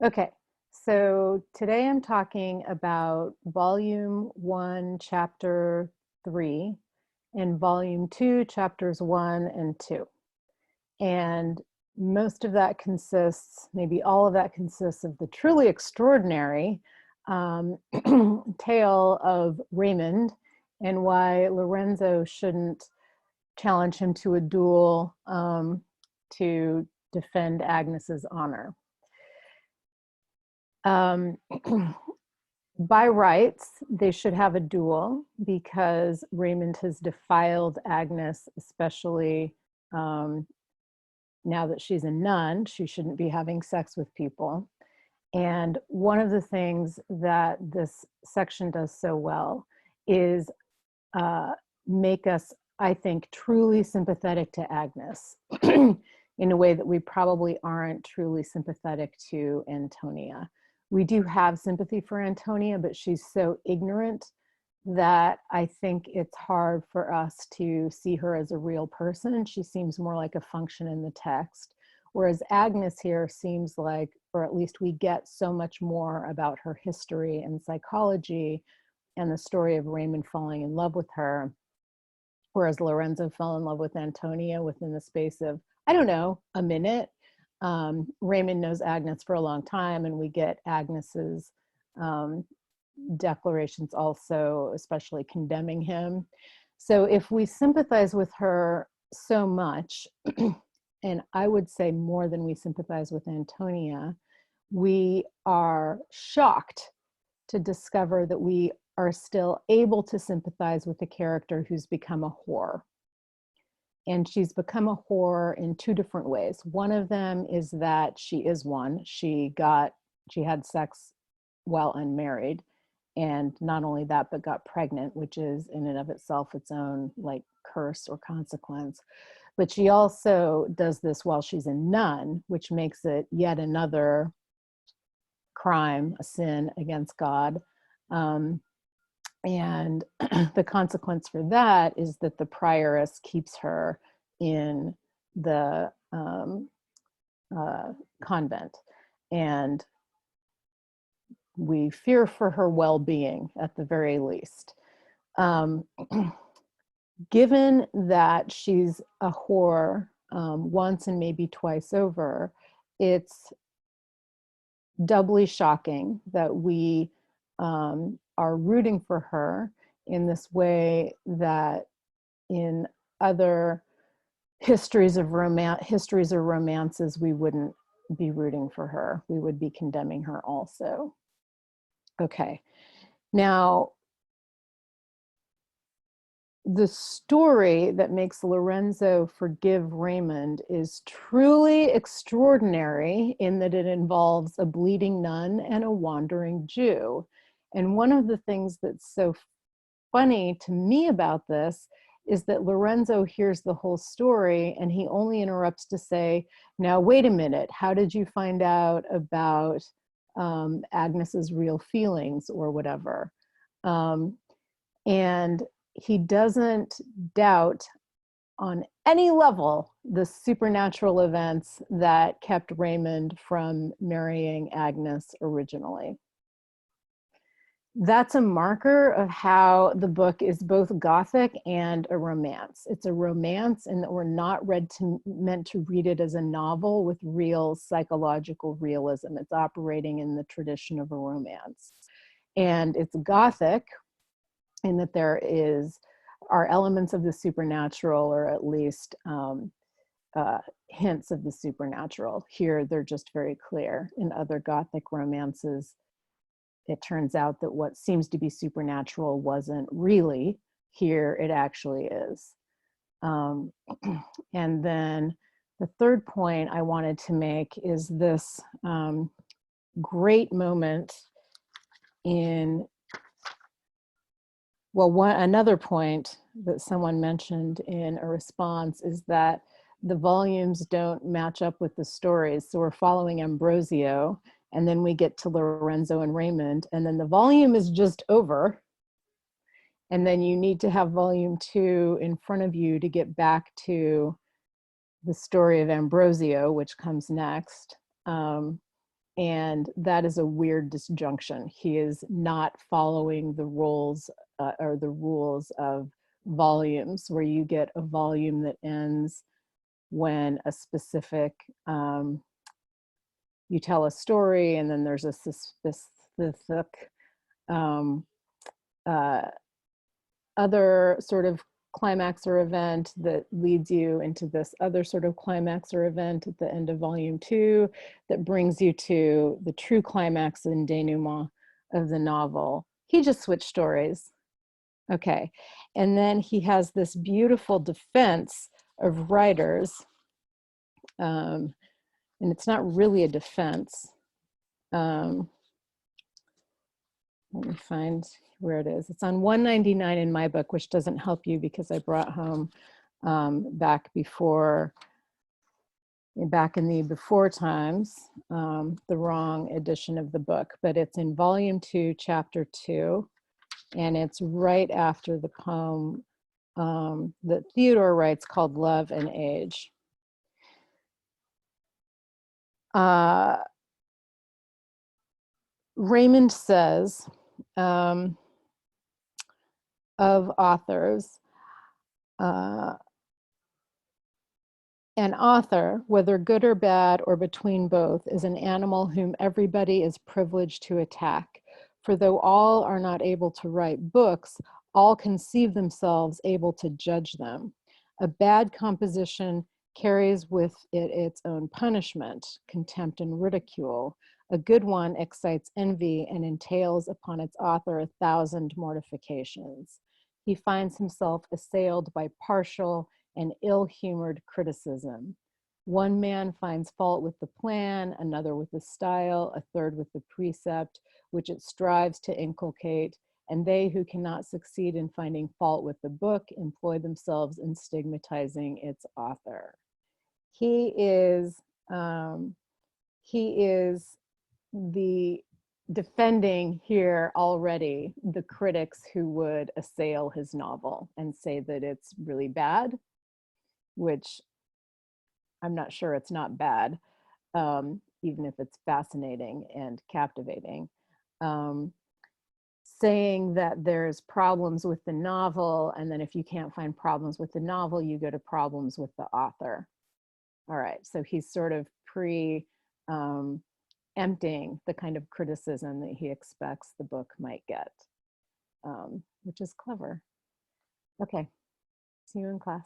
Okay, so today I'm talking about Volume 1, Chapter 3, and Volume 2, Chapters 1 and 2. And most of that consists, maybe all of that consists of the truly extraordinary tale of Raymond and why Lorenzo shouldn't challenge him to a duel to defend Agnes's honor. By rights, they should have a duel because Raymond has defiled Agnes, especially now that she's a nun. She shouldn't be having sex with people. And one of the things that this section does so well is make us, I think, truly sympathetic to Agnes in a way that we probably aren't truly sympathetic to Antonia. We do have sympathy for Antonia, but she's so ignorant that I think it's hard for us to see her as a real person. She seems more like a function in the text, whereas Agnes here seems like, or at least we get so much more about her history and psychology and the story of Raymond falling in love with her, whereas Lorenzo fell in love with Antonia within the space of, I don't know, a minute. Raymond knows Agnes for a long time, and we get Agnes's declarations also, especially condemning him. So if we sympathize with her so much, and I would say more than we sympathize with Antonia, we are shocked to discover that we are still able to sympathize with a character who's become a whore. And she's become a whore in two different ways. One of them is that she is one. She had sex while unmarried. And not only that, but got pregnant, which is in and of itself its own like curse or consequence. But she also does this while she's a nun, which makes it yet another crime, a sin against God. And the consequence for that is that the prioress keeps her in the convent. And we fear for her well-being at the very least. Given that she's a whore once and maybe twice over, it's doubly shocking that we are rooting for her in this way that in other histories or romances we wouldn't be rooting for her. We would be condemning her also. Okay, now the story that makes Lorenzo forgive Raymond is truly extraordinary in that it involves a bleeding nun and a wandering Jew. And one of the things that's so funny to me about this is that Lorenzo hears the whole story and he only interrupts to say, now, wait a minute, how did you find out about Agnes's real feelings or whatever? And he doesn't doubt on any level the supernatural events that kept Raymond from marrying Agnes originally. That's a marker of how the book is both Gothic and a romance. It's a romance in that we're not meant to read it as a novel with real psychological realism. It's operating in the tradition of a romance. And it's Gothic in that there are elements of the supernatural, or at least hints of the supernatural. Here, they're just very clear. In other Gothic romances, it turns out that what seems to be supernatural wasn't really. Here, it actually is. And then the third point I wanted to make is this great moment in, well, another point that someone mentioned in a response is that the volumes don't match up with the stories. So we're following Ambrosio, and then we get to Lorenzo and Raymond, and then the volume is just over. And then you need to have volume 2 in front of you to get back to the story of Ambrosio, which comes next. And that is a weird disjunction. He is not following the rules or the rules of volumes, where you get a volume that ends when a specific, you tell a story and then there's a specific other sort of climax or event that leads you into this other sort of climax or event at the end of volume 2 that brings you to the true climax and denouement of the novel. He just switched stories. Okay. And then he has this beautiful defense of writers. And it's not really a defense. Let me find where it is. It's on 199 in my book, which doesn't help you because I brought home back in the before times, the wrong edition of the book, but it's in volume 2, chapter 2, and it's right after the poem that Theodore writes called Love and Age. Raymond says, of authors, an author, whether good or bad or between both, is an animal whom everybody is privileged to attack. For though all are not able to write books, all conceive themselves able to judge them. A bad composition carries with it its own punishment, contempt and ridicule. A good one excites envy and entails upon its author 1,000 mortifications. He finds himself assailed by partial and ill-humored criticism. One man finds fault with the plan, another with the style, a third with the precept, which it strives to inculcate, and they who cannot succeed in finding fault with the book employ themselves in stigmatizing its author. He is the defending here already the critics who would assail his novel and say that it's really bad, which I'm not sure it's not bad, even if it's fascinating and captivating. Saying that there's problems with the novel, and then if you can't find problems with the novel, you go to problems with the author. All right, so he's sort of emptying the kind of criticism that he expects the book might get, which is clever. Okay, see you in class.